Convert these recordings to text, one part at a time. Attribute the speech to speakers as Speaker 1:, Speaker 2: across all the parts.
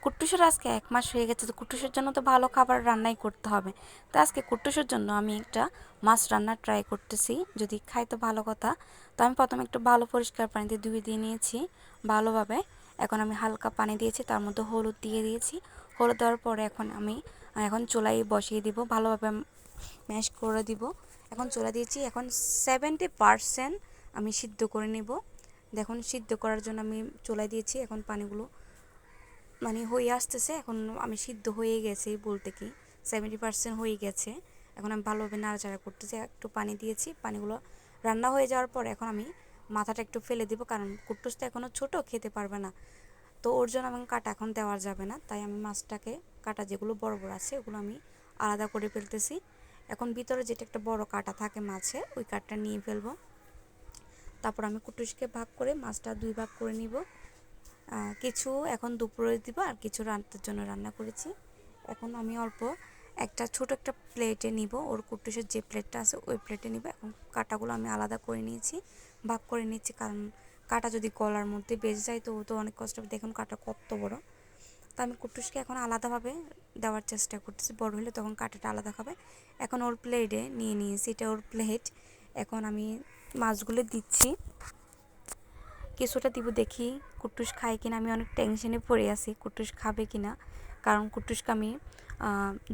Speaker 1: কুট্টুসের আজকে 1 মাস হয়ে গেছে, তো কুট্টুসের জন্য তো ভালো খাবার রান্নাই করতে হবে। তো আজকে কুট্টুসের জন্য আমি একটা মাছ রান্নার ট্রাই করতেছি, যদি খাই তো ভালো কথা। তো আমি প্রথমে একটু ভালো পরিষ্কার পানিতে ধুয়ে দিয়ে নিয়েছি ভালোভাবে। এখন আমি হালকা পানি দিয়েছি, তার মধ্যে হলুদ দিয়ে দিয়েছি। হলুদ দেওয়ার পরে এখন চুলায় বসিয়ে দিব, ভালোভাবে ম্যাশ করে দিব। এখন চুলা দিয়েছি, এখন 70% আমি সিদ্ধ করে নেব। দেখুন সিদ্ধ করার জন্য আমি চুলায় দিয়েছি, এখন পানিগুলো হয়ে আসতেছে। এখন আমি সিদ্ধ হয়ে গেছে বলতে কি 70% হয়ে গেছে। এখন আমি ভালোভাবে নাড়াচাড়া করতেছি, একটু পানি দিয়েছি, পানিগুলো রান্না হয়ে যাওয়ার পর এখন আমি মাথাটা একটু ফেলে দিব, কারণ কুট্টুস তো এখনও ছোটো, খেতে পারবে না। তো ওর জন্য আমি কাটা এখন দেওয়া যাবে না, তাই আমি মাছটাকে কাটা যেগুলো বড় বড় আছে ওগুলো আমি আলাদা করে ফেলতেছি। এখন ভিতরে যেটা একটা বড় কাটা থাকে মাছে, ওই কাঠটা নিয়ে ফেলবো। তারপর আমি কুট্টুসকে ভাগ করে মাছটা 2 ভাগ করে নিব। কিছু এখন দুপুরে দিব, আর কিছু রাতের জন্য রান্না করেছি। এখন আমি অল্প ছোট একটা প্লেটে নিব, ওর কুট্টুসের যে প্লেটটা আছে ওই প্লেটে নিব। এখন কাটাগুলো আমি আলাদা করে নিয়েছি, ভাগ করে নিচ্ছি, কারণ কাটা যদি গলার মধ্যে বেজে যায় তো ও তো অনেক কষ্ট হবে। দেখুন কাটা কত বড়। তো আমি কুট্টুসকে এখন আলাদাভাবে দেওয়ার চেষ্টা করতেছি, বড় হলে তখন কাটাটা আলাদা হবে। এখন ওর প্লেটে নিয়ে নিয়েছি, এটা ওর প্লেট। এখন আমি মাছগুলো দিচ্ছি, কিছুটা দিব, দেখি কুট্টুস খায় কিনা। আমি অনেক টেনশনে পড়ে আছি কুট্টুস খাবে কিনা, কারণ কুট্টুসকে আমি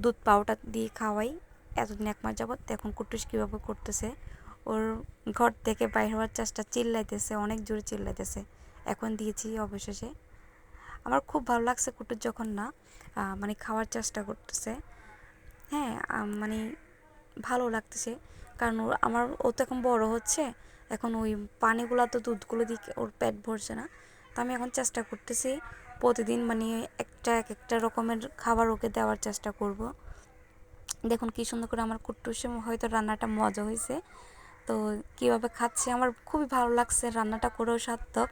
Speaker 1: দুধ পাউডার দিয়ে খাওয়াই এতদিন 1 মাস যাবত। এখন কুট্টুস কীভাবে করতেছে, ওর ঘর থেকে বাইর হওয়ার চেষ্টা, চিল্লাইতেছে, অনেক জোরে চিল্লাইতেছে। এখন দিয়েছি অবশেষে। আমার খুব ভালো লাগছে কুট্টুস যখন না খাওয়ার চেষ্টা করতেছে। হ্যাঁ, ভালো লাগতেছে, কারণ ও তো এখন বড় হচ্ছে। এখন ওই পানিগুলো তো দুধগুলো দিয়ে ওর পেট ভরছে না। তো আমি এখন চেষ্টা করতেছি প্রতিদিন এক একটা রকমের খাবার ওকে দেওয়ার চেষ্টা করব। দেখুন কি সুন্দর করে আমার কুট্টুসে হয়তো রান্নাটা মজা হয়েছে। তো কীভাবে খাচ্ছে আমার খুবই ভালো লাগছে, রান্নাটা করেও সার্থক।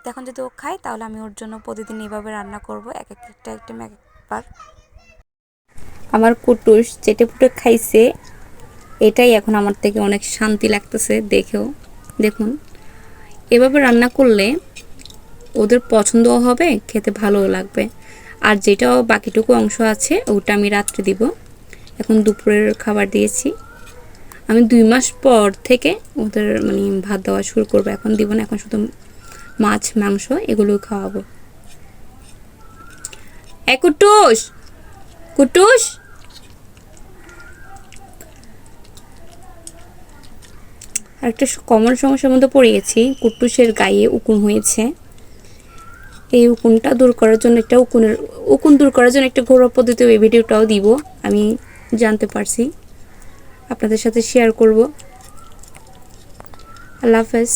Speaker 1: তো এখন যদি ও খায় তাহলে আমি ওর জন্য প্রতিদিন এইভাবে রান্না করব, এক একটা আইটেম একবার। আমার কুট্টুস চেটেপুটে খাইছে, এটাই এখন আমার থেকে অনেক শান্তি লাগতেছে দেখেও। দেখুন এভাবে রান্না করলে ওদের পছন্দও হবে, খেতে ভালোও লাগবে। আর যেটাও বাকিটুকু অংশ আছে ওটা আমি রাত্রে দিব। এখন দুপুরের খাবার দিয়েছি, আমি 2 মাস পর থেকে ওদের ভাত দেওয়া শুরু করবো। এখন দিব না, এখন শুধু মাছ মাংস এগুলো খাওয়াবো। কুট্টুস, কুট্টুস, আর একটা কমন সমস্যার মধ্যে পড়ে গেছি, কুট্টুসের গায়ে উকুন হয়েছে। এই উকুনটা দূর করার জন্য উকুন দূর করার জন্য একটা ঘরোয়া পদ্ধতি, এই ভিডিওটাও দিব, আমি জানতে পারছি, আপনাদের সাথে শেয়ার করব। আল্লাহ হাফেজ।